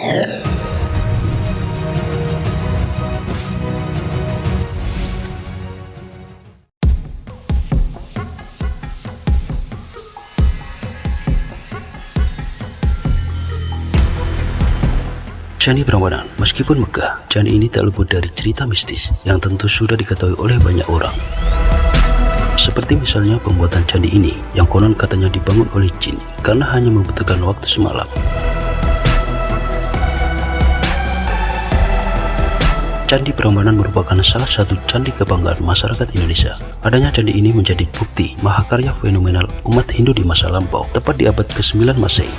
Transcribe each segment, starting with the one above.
Candi Prambanan. Meskipun megah, candi ini tak luput dari cerita mistis yang tentu sudah diketahui oleh banyak orang. Seperti misalnya pembuatan candi ini yang konon katanya dibangun oleh jin karena hanya membutuhkan waktu semalam. Candi Prambanan merupakan salah satu candi kebanggaan masyarakat Indonesia. Adanya candi ini menjadi bukti mahakarya fenomenal umat Hindu di masa lampau, tepat di abad ke-9 Masehi.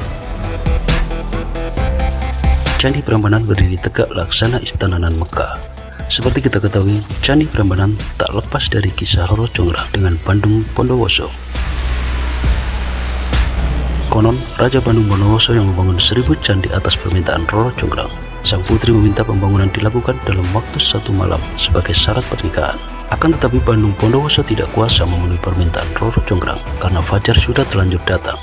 Candi Prambanan berdiri tegak laksana istana nan Mekah. Seperti kita ketahui, Candi Prambanan tak lepas dari kisah Roro Jonggrang dengan Bandung Bondowoso. Konon, Raja Bandung Bondowoso yang membangun 1000 candi atas permintaan Roro Jonggrang. Sang putri meminta pembangunan dilakukan dalam waktu 1 malam sebagai syarat pernikahan. Akan tetapi Bandung Bondowoso tidak kuasa memenuhi permintaan Roro Jonggrang karena fajar sudah terlanjur datang.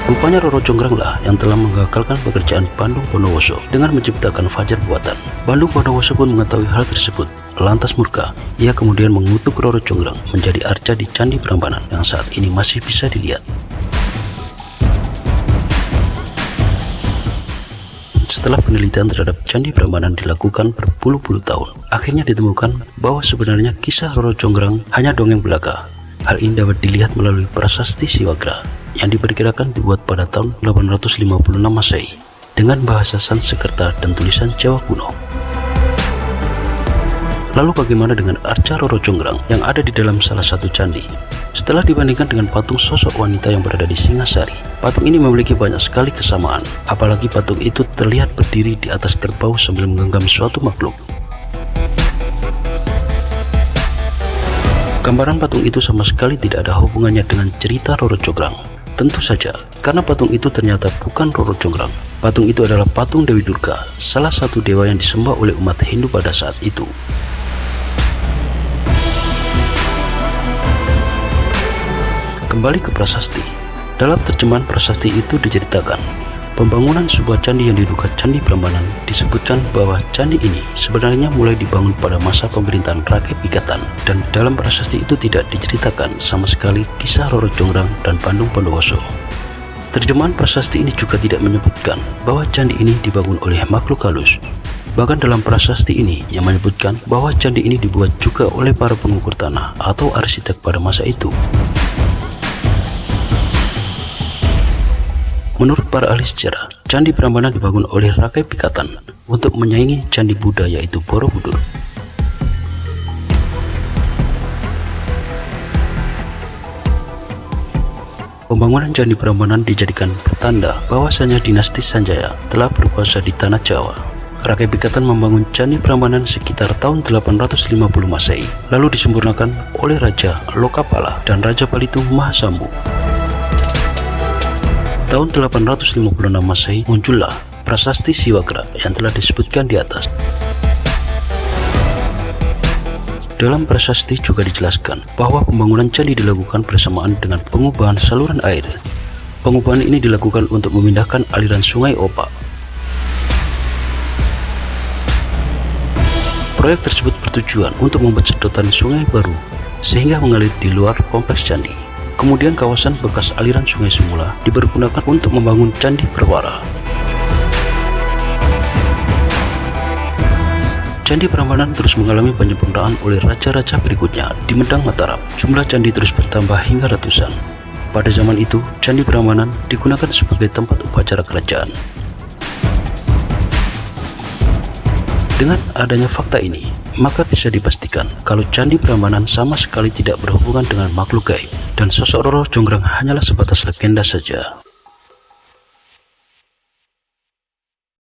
Rupanya Roro Jonggrang lah yang telah menggagalkan pekerjaan Bandung Bondowoso dengan menciptakan fajar buatan. Bandung Bondowoso pun mengetahui hal tersebut. Lantas murka, ia kemudian mengutuk Roro Jonggrang menjadi arca di Candi Prambanan yang saat ini masih bisa dilihat. Setelah penelitian terhadap Candi Prambanan dilakukan berpuluh-puluh tahun, akhirnya ditemukan bahwa sebenarnya kisah Roro Jonggrang hanya dongeng belaka. Hal ini dapat dilihat melalui prasasti Siwagra yang diperkirakan dibuat pada tahun 856 Masehi dengan bahasa Sanskerta dan tulisan Jawa kuno. Lalu bagaimana dengan arca Roro Jonggrang yang ada di dalam salah satu candi? Setelah dibandingkan dengan patung sosok wanita yang berada di Singasari, patung ini memiliki banyak sekali kesamaan, apalagi patung itu terlihat berdiri di atas kerbau sambil menggenggam suatu makhluk. Gambaran patung itu sama sekali tidak ada hubungannya dengan cerita Roro Jonggrang. Tentu saja, karena patung itu ternyata bukan Roro Jonggrang. Patung itu adalah patung Dewi Durga, salah satu dewa yang disembah oleh umat Hindu pada saat itu. Kembali ke prasasti. Dalam terjemahan prasasti itu diceritakan, pembangunan sebuah candi yang diduga Candi Prambanan disebutkan bahwa candi ini sebenarnya mulai dibangun pada masa pemerintahan Rakai Pikatan, dan dalam prasasti itu tidak diceritakan sama sekali kisah Roro Jonggrang dan Bandung Bondowoso. Terjemahan prasasti ini juga tidak menyebutkan bahwa candi ini dibangun oleh makhluk halus. Bahkan dalam prasasti ini yang menyebutkan bahwa candi ini dibuat juga oleh para pengukur tanah atau arsitek pada masa itu. Menurut para ahli sejarah, Candi Prambanan dibangun oleh Rakai Pikatan untuk menyaingi Candi Buddha yaitu Borobudur. Pembangunan Candi Prambanan dijadikan pertanda bahwasanya dinasti Sanjaya telah berkuasa di tanah Jawa. Rakai Pikatan membangun Candi Prambanan sekitar tahun 850 Masehi, lalu disempurnakan oleh Raja Lokapala dan Raja Palitu Mahasambu. Tahun 856 Masehi muncullah prasasti Siwagra yang telah disebutkan di atas. Dalam prasasti juga dijelaskan bahwa pembangunan candi dilakukan bersamaan dengan pengubahan saluran air. Pengubahan ini dilakukan untuk memindahkan aliran sungai Opak. Proyek tersebut bertujuan untuk membuat sedotan sungai baru sehingga mengalir di luar kompleks candi. Kemudian kawasan bekas aliran sungai semula dipergunakan untuk membangun Candi Perwara. Candi Prambanan terus mengalami penyempurnaan oleh raja-raja berikutnya di Medang Mataram. Jumlah candi terus bertambah hingga ratusan. Pada zaman itu, Candi Prambanan digunakan sebagai tempat upacara kerajaan. Dengan adanya fakta ini, maka bisa dipastikan kalau Candi Prambanan sama sekali tidak berhubungan dengan makhluk gaib, dan sosok Roro Jonggrang hanyalah sebatas legenda saja.